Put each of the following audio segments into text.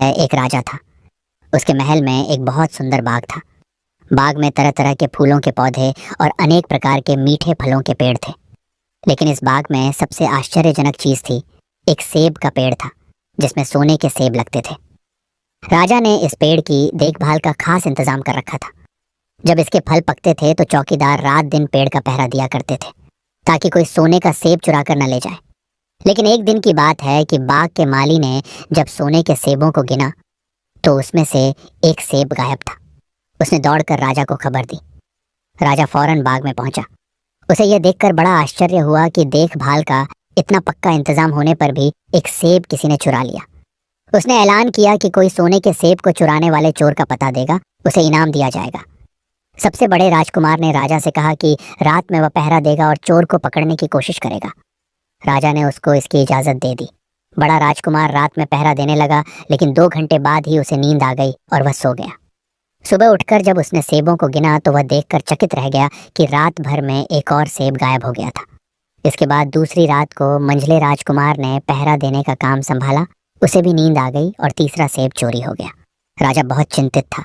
एक राजा था। उसके महल में एक बहुत सुंदर बाग था। बाग में तरह तरह के फूलों के पौधे और अनेक प्रकार के मीठे फलों के पेड़ थे। लेकिन इस बाग में सबसे आश्चर्यजनक चीज थी, एक सेब का पेड़ था जिसमें सोने के सेब लगते थे। राजा ने इस पेड़ की देखभाल का खास इंतजाम कर रखा था। जब इसके फल पकते थे तो चौकीदार रात दिन पेड़ का पहरा दिया करते थे ताकि कोई सोने का सेब चुरा कर न ले जाए। लेकिन एक दिन की बात है कि बाग के माली ने जब सोने के सेबों को गिना तो उसमें से एक सेब गायब था। उसने दौड़कर राजा को खबर दी। राजा फौरन बाग में पहुंचा। उसे यह देखकर बड़ा आश्चर्य हुआ कि देखभाल का इतना पक्का इंतजाम होने पर भी एक सेब किसी ने चुरा लिया। उसने ऐलान किया कि कोई सोने के सेब को चुराने वाले चोर का पता देगा, उसे इनाम दिया जाएगा। सबसे बड़े राजकुमार ने राजा से कहा कि रात में वह पहरा देगा और चोर को पकड़ने की कोशिश करेगा। राजा ने उसको इसकी इजाजत दे दी। बड़ा राजकुमार रात में पहरा देने लगा, लेकिन 2 घंटे बाद ही उसे नींद आ गई और वह सो गया। सुबह उठकर जब उसने सेबों को गिना तो वह देखकर चकित रह गया कि रात भर में एक और सेब गायब हो गया था। इसके बाद दूसरी रात को मंझले राजकुमार ने पहरा देने का काम संभाला। उसे भी नींद आ गई और तीसरा सेब चोरी हो गया। राजा बहुत चिंतित था।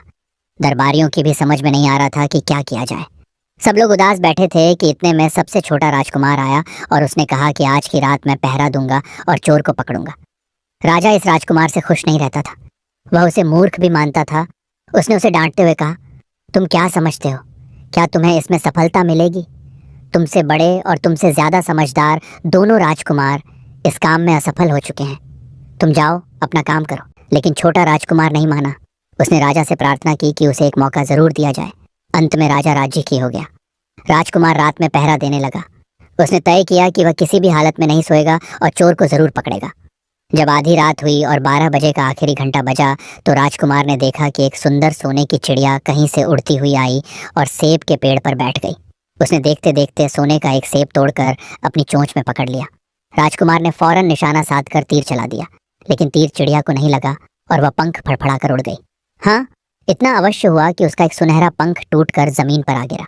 दरबारियों की भी समझ में नहीं आ रहा था कि क्या किया जाए। सब लोग उदास बैठे थे कि इतने में सबसे छोटा राजकुमार आया और उसने कहा कि आज की रात मैं पहरा दूंगा और चोर को पकड़ूंगा। राजा इस राजकुमार से खुश नहीं रहता था। वह उसे मूर्ख भी मानता था। उसने उसे डांटते हुए कहा, तुम क्या समझते हो? क्या तुम्हें इसमें सफलता मिलेगी? तुमसे बड़े और तुमसे ज्यादा समझदार दोनों राजकुमार इस काम में असफल हो चुके हैं। तुम जाओ, अपना काम करो। लेकिन छोटा राजकुमार नहीं माना। उसने राजा से प्रार्थना की कि उसे एक मौका जरूर दिया जाए। अंत में राजा राजी की हो गया। राजकुमार रात में पहरा देने लगा। उसने तय किया कि वह किसी भी हालत में नहीं सोएगा और चोर को जरूर पकड़ेगा। जब आधी रात हुई और 12 बजे का आखिरी घंटा बजा तो राजकुमार ने देखा कि एक सुंदर सोने की चिड़िया कहीं से उड़ती हुई आई और सेब के पेड़ पर बैठ गई। उसने देखते देखते सोने का एक सेब तोड़कर अपनी चोंच में पकड़ लिया। राजकुमार ने फौरन निशाना साधकर तीर चला दिया, लेकिन तीर चिड़िया को नहीं लगा और वह पंख फड़फड़ाकर उड़ गई। हाँ, इतना अवश्य हुआ कि उसका एक सुनहरा पंख टूटकर जमीन पर आ गिरा।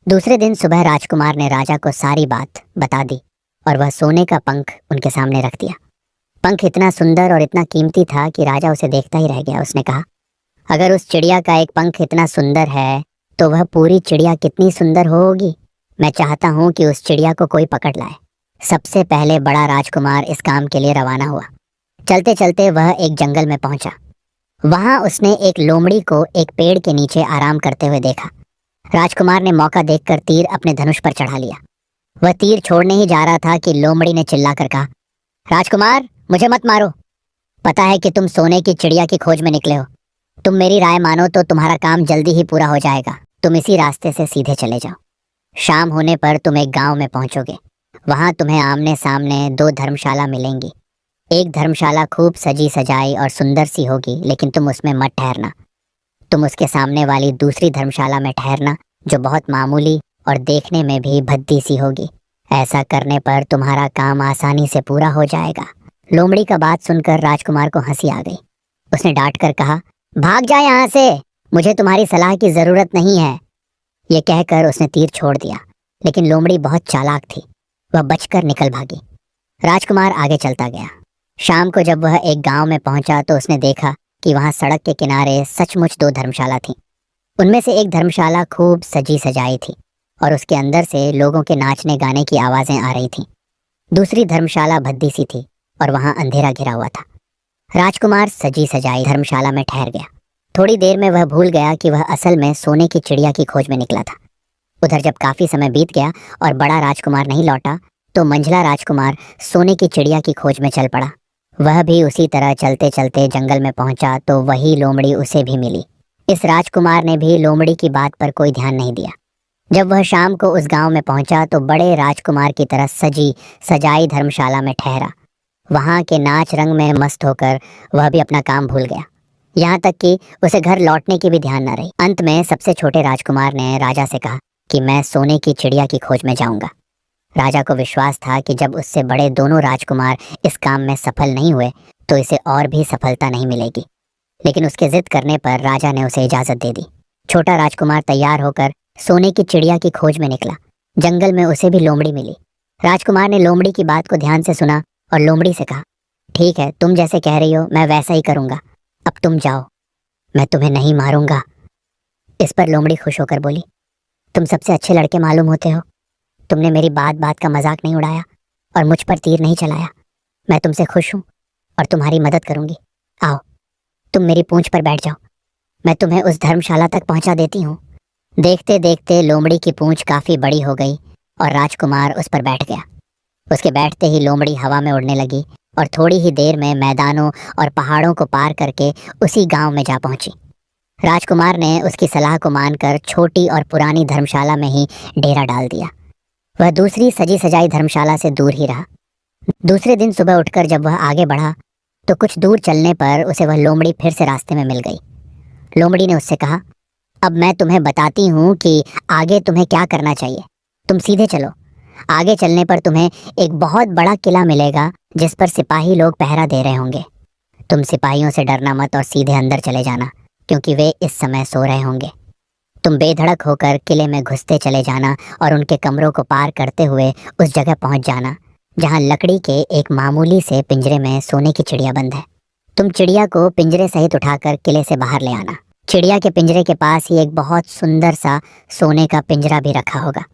दूसरे दिन सुबह राजकुमार ने राजा को सारी बात बता दी और वह सोने का पंख उनके सामने रख दिया। पंख इतना सुंदर और इतना कीमती था कि राजा उसे देखता ही रह गया। उसने कहा, अगर उस चिड़िया का एक पंख इतना सुंदर है तो वह पूरी चिड़िया कितनी सुंदर होगी। मैं चाहता हूँ कि उस चिड़िया को कोई पकड़ लाए। सबसे पहले बड़ा राजकुमार इस काम के लिए रवाना हुआ। चलते चलते वह एक जंगल में पहुंचा। वहां उसने एक लोमड़ी को एक पेड़ के नीचे आराम करते हुए देखा। राजकुमार ने मौका देखकर तीर अपने धनुष पर चढ़ा लिया। वह तीर छोड़ने ही जा रहा था कि लोमड़ी ने चिल्लाकर कहा, राजकुमार, मुझे मत मारो। पता है कि तुम सोने की चिड़िया की खोज में निकले हो। तुम मेरी राय मानो तो तुम्हारा काम जल्दी ही पूरा हो जाएगा। तुम इसी रास्ते से सीधे चले जाओ। शाम होने पर तुम एक गांव में पहुंचोगे। वहां तुम्हें आमने सामने 2 धर्मशाला मिलेंगी। एक धर्मशाला खूब सजी सजाई और सुंदर सी होगी, लेकिन तुम उसमें मत ठहरना। तुम उसके सामने वाली दूसरी धर्मशाला में ठहरना, जो बहुत मामूली और देखने में भी भद्दी सी होगी। ऐसा करने पर तुम्हारा काम आसानी से पूरा हो जाएगा। लोमड़ी का बात सुनकर राजकुमार को हंसी आ गई। उसने डांट कर कहा, भाग जा यहाँ से, मुझे तुम्हारी सलाह की जरूरत नहीं है। ये कहकर उसने तीर छोड़ दिया, लेकिन लोमड़ी बहुत चालाक थी। वह बचकर निकल भागी। राजकुमार आगे चलता गया। शाम को जब वह एक गांव में पहुंचा तो उसने देखा कि वहां सड़क के किनारे सचमुच 2 धर्मशाला थीं। उनमें से एक धर्मशाला खूब सजी सजाई थी और उसके अंदर से लोगों के नाचने गाने की आवाजें आ रही थीं। दूसरी धर्मशाला भद्दी सी थी और वहां अंधेरा घिरा हुआ था। राजकुमार सजी सजाई धर्मशाला में ठहर गया। थोड़ी देर में वह भूल गया कि वह असल में सोने की चिड़िया की खोज में निकला था। उधर जब काफी समय बीत गया और बड़ा राजकुमार नहीं लौटा तो मंझला राजकुमार सोने की चिड़िया की खोज में चल पड़ा। वह भी उसी तरह चलते चलते जंगल में पहुंचा तो वही लोमड़ी उसे भी मिली। इस राजकुमार ने भी लोमड़ी की बात पर कोई ध्यान नहीं दिया। जब वह शाम को उस गांव में पहुंचा तो बड़े राजकुमार की तरह सजी सजाई धर्मशाला में ठहरा। वहां के नाच रंग में मस्त होकर वह भी अपना काम भूल गया। यहाँ तक कि उसे घर लौटने की भी ध्यान न रही। अंत में सबसे छोटे राजकुमार ने राजा से कहा कि मैं सोने की चिड़िया की खोज में जाऊंगा। राजा को विश्वास था कि जब उससे बड़े दोनों राजकुमार इस काम में सफल नहीं हुए तो इसे और भी सफलता नहीं मिलेगी। लेकिन उसके जिद करने पर राजा ने उसे इजाजत दे दी। छोटा राजकुमार तैयार होकर सोने की चिड़िया की खोज में निकला। जंगल में उसे भी लोमड़ी मिली। राजकुमार ने लोमड़ी की बात को ध्यान से सुना और लोमड़ी से कहा, ठीक है, तुम जैसे कह रही हो मैं वैसा ही करूंगा। अब तुम जाओ, मैं तुम्हें नहीं मारूंगा। इस पर लोमड़ी खुश होकर बोली, तुम सबसे अच्छे लड़के मालूम होते हो। तुमने मेरी बात बात का मजाक नहीं उड़ाया और मुझ पर तीर नहीं चलाया। मैं तुमसे खुश हूं और तुम्हारी मदद करूंगी। आओ, तुम मेरी पूंछ पर बैठ जाओ, मैं तुम्हें उस धर्मशाला तक पहुंचा देती हूँ। देखते देखते लोमड़ी की पूंछ काफी बड़ी हो गई और राजकुमार उस पर बैठ गया। उसके बैठते ही लोमड़ी हवा में उड़ने लगी और थोड़ी ही देर में मैदानों और पहाड़ों को पार करके उसी गांव में जा पहुंची। राजकुमार ने उसकी सलाह को मानकर छोटी और पुरानी धर्मशाला में ही डेरा डाल दिया। वह दूसरी सजी सजाई धर्मशाला से दूर ही रहा। दूसरे दिन सुबह उठकर जब वह आगे बढ़ा तो कुछ दूर चलने पर उसे वह लोमड़ी फिर से रास्ते में मिल गई। लोमड़ी ने उससे कहा, अब मैं तुम्हें बताती हूँ कि आगे तुम्हें क्या करना चाहिए। तुम सीधे चलो। आगे चलने पर तुम्हें एक बहुत बड़ा किला मिलेगा जिस पर सिपाही लोग पहरा दे रहे होंगे। तुम सिपाहियों से डरना मत और सीधे अंदर चले जाना, क्योंकि वे इस समय सो रहे होंगे। तुम बेधड़क होकर किले में घुसते चले जाना और उनके कमरों को पार करते हुए उस जगह पहुंच जाना जहां लकड़ी के एक मामूली से पिंजरे में सोने की चिड़िया बंद है। तुम चिड़िया को पिंजरे सहित उठाकर किले से बाहर ले आना। चिड़िया के पिंजरे के पास ही एक बहुत सुंदर सा सोने का पिंजरा भी रखा होगा।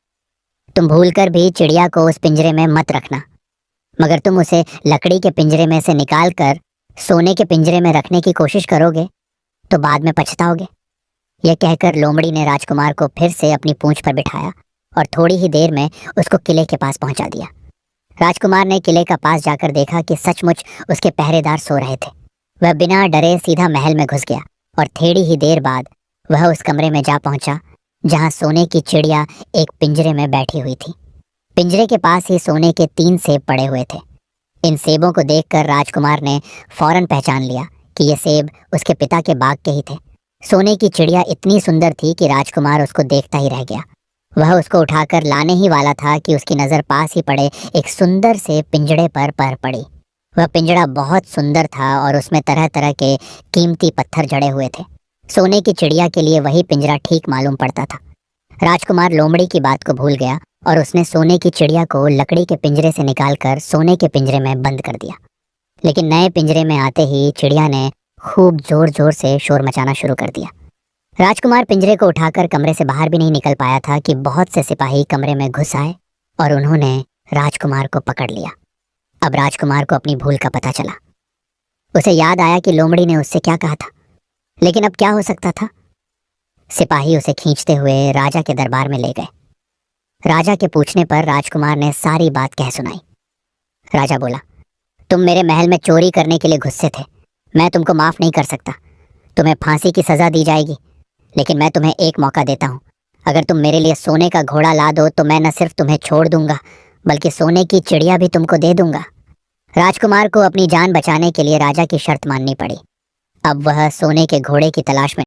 तुम भूलकर भी चिड़िया को उस पिंजरे में मत रखना, मगर तुम उसे लकड़ी के पिंजरे में से निकाल कर सोने के पिंजरे में रखने की कोशिश करोगे तो बाद में पछताओगे। यह कहकर लोमड़ी ने राजकुमार को फिर से अपनी पूंछ पर बिठाया और थोड़ी ही देर में उसको किले के पास पहुंचा दिया। राजकुमार ने किले का पास जाकर देखा कि सचमुच उसके पहरेदार सो रहे थे। वह बिना डरे सीधा महल में घुस गया और थोड़ी ही देर बाद वह उस कमरे में जा पहुंचा जहां सोने की चिड़िया एक पिंजरे में बैठी हुई थी। पिंजरे के पास ही सोने के 3 सेब पड़े हुए थे। इन सेबों को देखकर राजकुमार ने फौरन पहचान लिया कि ये सेब उसके पिता के बाग के ही थे। सोने की चिड़िया इतनी सुंदर थी कि राजकुमार उसको देखता ही रह गया। वह उसको उठाकर लाने ही वाला था कि उसकी नज़र पास ही पड़े एक सुंदर से पिंजड़े पर पड़ी। वह पिंजड़ा बहुत सुंदर था और उसमें तरह तरह के कीमती पत्थर जड़े हुए थे। सोने की चिड़िया के लिए वही पिंजरा ठीक मालूम पड़ता था। राजकुमार लोमड़ी की बात को भूल गया और उसने सोने की चिड़िया को लकड़ी के पिंजरे से निकालकर सोने के पिंजरे में बंद कर दिया। लेकिन नए पिंजरे में आते ही चिड़िया ने खूब जोर जोर से शोर मचाना शुरू कर दिया। राजकुमार पिंजरे को उठाकर कमरे से बाहर भी नहीं निकल पाया था कि बहुत से सिपाही कमरे में घुस आए और उन्होंने राजकुमार को पकड़ लिया। अब राजकुमार को अपनी भूल का पता चला। उसे याद आया कि लोमड़ी ने उससे क्या कहा था, लेकिन अब क्या हो सकता था। सिपाही उसे खींचते हुए राजा के दरबार में ले गए। राजा के पूछने पर राजकुमार ने सारी बात कह सुनाई। राजा बोला, तुम मेरे महल में चोरी करने के लिए गुस्से थे। मैं तुमको माफ नहीं कर सकता। तुम्हें फांसी की सजा दी जाएगी, लेकिन मैं तुम्हें एक मौका देता हूँ। अगर तुम मेरे लिए सोने का घोड़ा ला दो तो मैं न सिर्फ तुम्हें छोड़ दूंगा, बल्कि सोने की चिड़िया भी तुमको दे दूंगा। राजकुमार को अपनी जान बचाने के लिए राजा की शर्त माननी पड़ी। अब वह सोने के घोड़े की तलाश में